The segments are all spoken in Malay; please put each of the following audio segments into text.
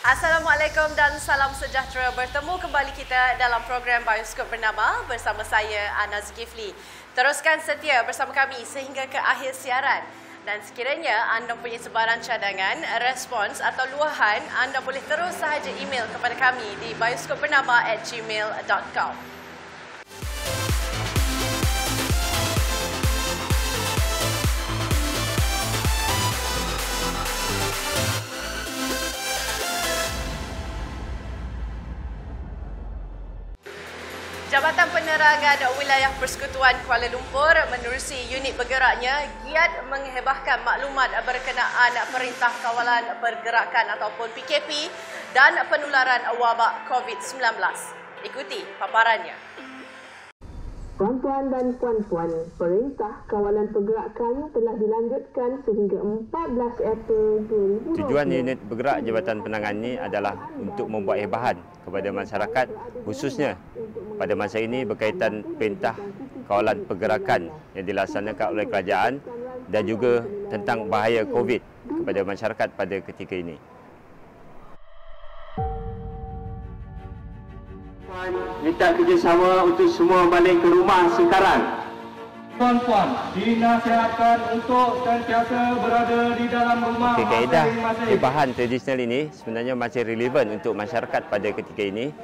Assalamualaikum dan salam sejahtera. Bertemu kembali kita dalam program Bioskop Bernama bersama saya, Ana Zulkifli. Teruskan setia bersama kami sehingga ke akhir siaran. Dan sekiranya anda punya sebarang cadangan, respons atau luahan, anda boleh terus sahaja email kepada kami di bioskopbernama@gmail.com. Jabatan Penerangan Wilayah Persekutuan Kuala Lumpur menerusi unit bergeraknya giat menghebahkan maklumat berkenaan Perintah Kawalan Pergerakan ataupun PKP dan penularan wabak COVID-19. Ikuti paparannya. Tuan-tuan dan puan-puan, Perintah Kawalan Pergerakan telah dilanjutkan sehingga 14 April 2020. Tujuan unit bergerak Jabatan Penangan ini adalah untuk membuat hebahan kepada masyarakat, khususnya pada masa ini berkaitan Perintah Kawalan Pergerakan yang dilaksanakan oleh kerajaan dan juga tentang bahaya COVID kepada masyarakat pada ketika ini. Minta kerjasama untuk semua balik ke rumah sekarang. Puan-puan dinasihatkan untuk sentiasa berada di dalam rumah Kaedah masing-masing. hebahan tradisional ini sebenarnya masih relevan untuk masyarakat pada ketika ini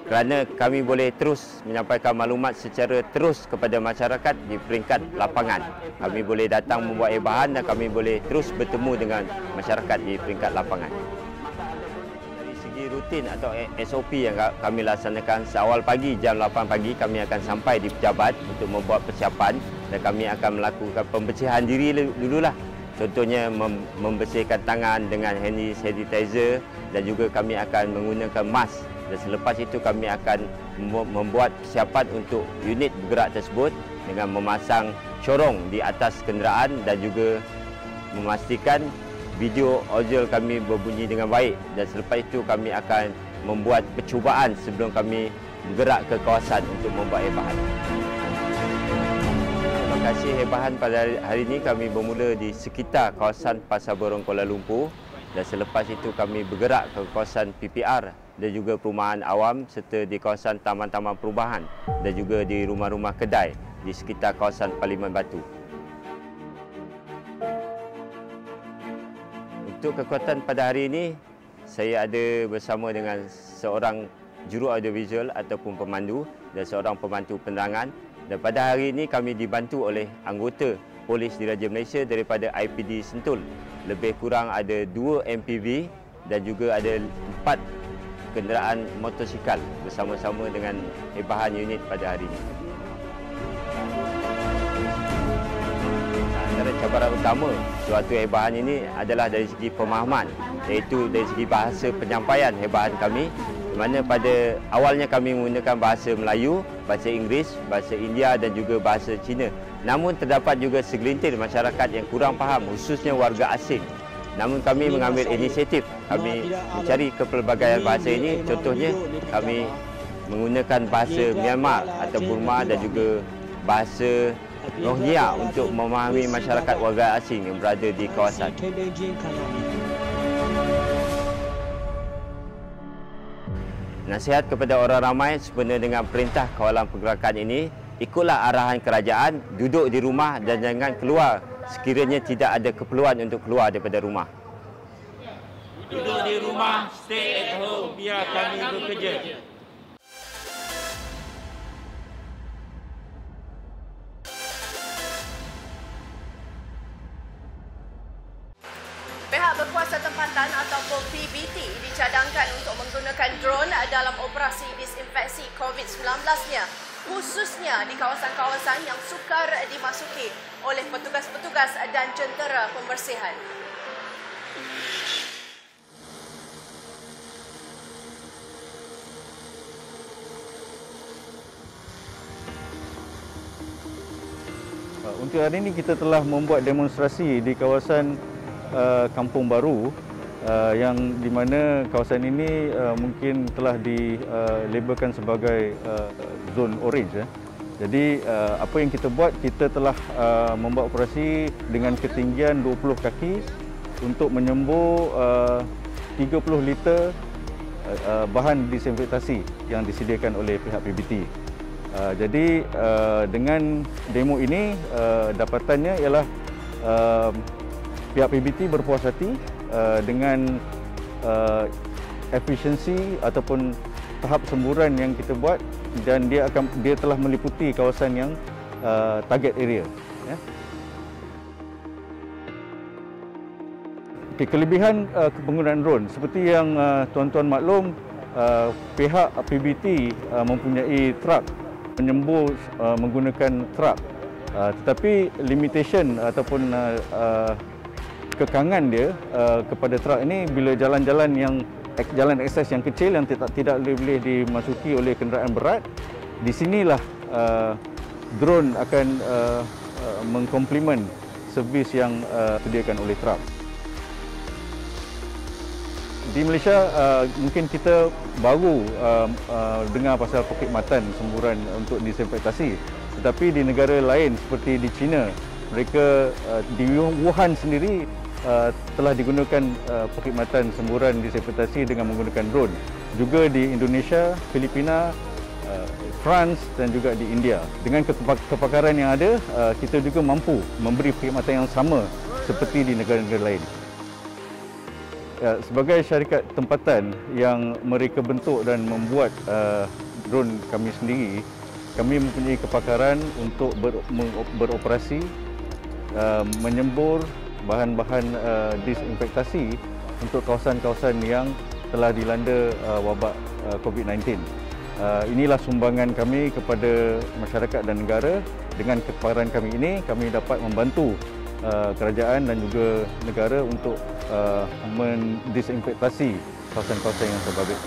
kerana kami boleh terus menyampaikan maklumat secara terus kepada masyarakat di peringkat lapangan. Kami boleh datang membuat hebahan dan kami boleh terus bertemu dengan masyarakat di peringkat lapangan. Rutin atau SOP yang kami laksanakan seawal pagi jam 8 pagi kami akan sampai di pejabat untuk membuat persiapan dan kami akan melakukan pembersihan diri dululah. Contohnya membersihkan tangan dengan hand sanitizer dan juga kami akan menggunakan mask dan selepas itu kami akan membuat persiapan untuk unit bergerak tersebut dengan memasang corong di atas kenderaan dan juga memastikan video audio kami berbunyi dengan baik dan selepas itu kami akan membuat percubaan sebelum kami bergerak ke kawasan untuk membuat hebahan. Terima kasih hebahan pada hari ini kami bermula di sekitar kawasan Pasar Borong Kuala Lumpur dan selepas itu kami bergerak ke kawasan PPR dan juga perumahan awam serta di kawasan taman-taman perubahan dan juga di rumah-rumah kedai di sekitar kawasan Parlimen Batu. Untuk kekuatan pada hari ini, saya ada bersama dengan seorang juru audiovisual ataupun pemandu dan seorang pembantu penerangan. Dan pada hari ini kami dibantu oleh anggota Polis Diraja Malaysia daripada IPD Sentul. Lebih kurang ada 2 MPV dan juga ada 4 kenderaan motosikal bersama-sama dengan hebahan unit pada hari ini. Antara cabaran utama suatu hebahan ini adalah dari segi pemahaman, iaitu dari segi bahasa penyampaian hebahan kami, di mana pada awalnya kami menggunakan bahasa Melayu, bahasa Inggeris, bahasa India dan juga bahasa Cina. Namun terdapat juga segelintir masyarakat yang kurang faham, khususnya warga asing. Namun kami mengambil inisiatif, kami mencari kepelbagaian bahasa ini, contohnya kami menggunakan bahasa Myanmar atau Burma dan juga bahasa Rohingya untuk memahami masyarakat warga asing yang berada di kawasan. Nasihat kepada orang ramai sempena dengan Perintah Kawalan Pergerakan ini, ikutlah arahan kerajaan, duduk di rumah dan jangan keluar sekiranya tidak ada keperluan untuk keluar daripada rumah. Duduk di rumah, stay at home, biar kami bekerja. Pihak berkuasa tempatan ataupun PBT dicadangkan untuk menggunakan drone dalam operasi disinfeksi COVID-19-nya, khususnya di kawasan-kawasan yang sukar dimasuki oleh petugas-petugas dan jentera pembersihan. Untuk hari ini kita telah membuat demonstrasi di kawasan Kampung Baru yang di mana kawasan ini mungkin telah dilabelkan sebagai zon orange. Jadi apa yang kita buat, kita telah membuat operasi dengan ketinggian 20 kaki untuk menyembur 30 liter bahan disinfektasi yang disediakan oleh pihak PBT. Jadi dengan demo ini dapatannya ialah pihak PBT berpuas hati dengan efisiensi ataupun tahap semburan yang kita buat, dan dia telah meliputi kawasan yang target area. Ya. Okay, kelebihan penggunaan drone seperti yang tuan-tuan maklum, pihak PBT mempunyai truk menyembur menggunakan truk, tetapi limitation ataupun kekangan dia kepada truk ini bila jalan-jalan yang jalan akses yang kecil yang tidak boleh dimasuki oleh kenderaan berat, di sinilah drone akan mengkomplement servis yang disediakan oleh truk. Di Malaysia mungkin kita baru dengar pasal perkhidmatan semburan untuk disinfektasi, tetapi di negara lain seperti di China, mereka di Wuhan sendiri telah digunakan perkhidmatan semburan disinfektasi dengan menggunakan drone. Juga di Indonesia, Filipina, France dan juga di India. Dengan kepakaran yang ada, kita juga mampu memberi perkhidmatan yang sama seperti di negara-negara lain. Sebagai syarikat tempatan yang mereka bentuk dan membuat drone kami sendiri, kami mempunyai kepakaran untuk beroperasi, menyembur bahan-bahan disinfektasi untuk kawasan-kawasan yang telah dilanda wabak COVID-19. Inilah sumbangan kami kepada masyarakat dan negara. Dengan kepakaran kami ini, kami dapat membantu kerajaan dan juga negara untuk mendisinfektasi kawasan-kawasan yang terbabit.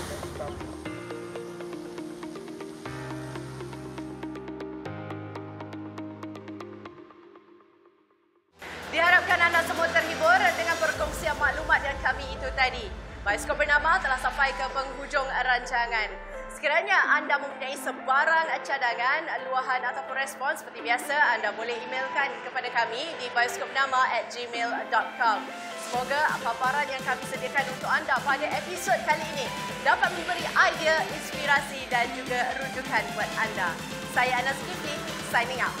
Diharapkan anda semua terhibur dengan perkongsian maklumat yang kami itu tadi. Bioskop Bernama telah sampai ke penghujung rancangan. Sekiranya anda mempunyai sebarang cadangan, luahan ataupun respons, seperti biasa anda boleh emailkan kepada kami di bioskopbernama@gmail.com. Semoga paparan yang kami sediakan untuk anda pada episod kali ini dapat memberi idea, inspirasi dan juga rujukan buat anda. Saya Anas Kifli, signing out.